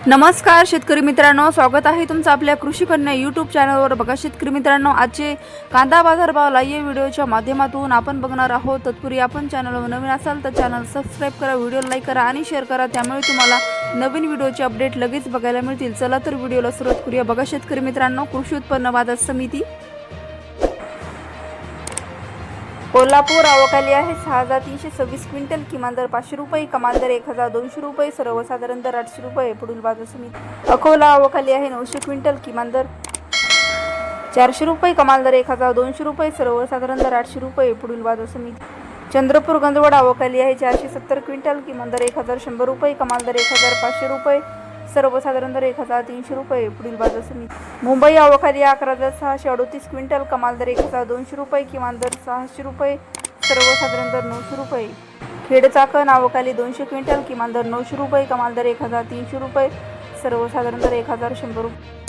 नमस्कार शेतकरी मित्रांनो, स्वागत आहे तुमचं आपल्या कृषी कन्या यूट्यूब चॅनलवर। बघा शेतकरी मित्रांनो, आजचे कांदा बाजार भाव लाईव्ह व्हिडिओच्या माध्यमातून आपण बघणार आहोत। तत्पूर्वी आपण चॅनलवर नवीन असाल तर चॅनल सबस्क्राइब करा, व्हिडिओ लाईक करा आणि शेअर करा, त्यामुळे तुम्हाला नवीन व्हिडिओचे अपडेट लगेच बघायला मिळतील। चला तर व्हिडिओला सुरुवात करूया। बघा शेतकरी मित्रांनो, कृषी उत्पन्न बाजार समिती कोल्हापूर आवक आली आहे 6326 क्विंटल, किमान दर 500 रुपये, कमाल दर 1200 रुपये, सर्वसाधारण दर 800 रुपये। पुढील बाजार समिती अकोला आवक आली आहे 900 क्विंटल, किमान दर 400 रुपये, कमाल दर 1200 रुपये, सर्वसाधारण दर 800 रुपये। पुढील बाजार समिती चंद्रपूर गंजवड आवक आली आहे 470 क्विंटल, किमान दर 1100 रुपये, कमाल दर 1500 रुपये, सर्वसाधारण दर 1300 रुपये। पुढील बाजार समिती मुंबई आवक आली आहे 11638 क्विंटल, कमाल दर 1200 रुपये, किमान दर 600 रुपये, सर्वसाधारण दर 900 रुपये। खेड चाकण आवक आली 200 क्विंटल, किमान दर 900 रुपये, कमाल दर 1300 रुपये, सर्वसाधारण दर 1100 रुपये।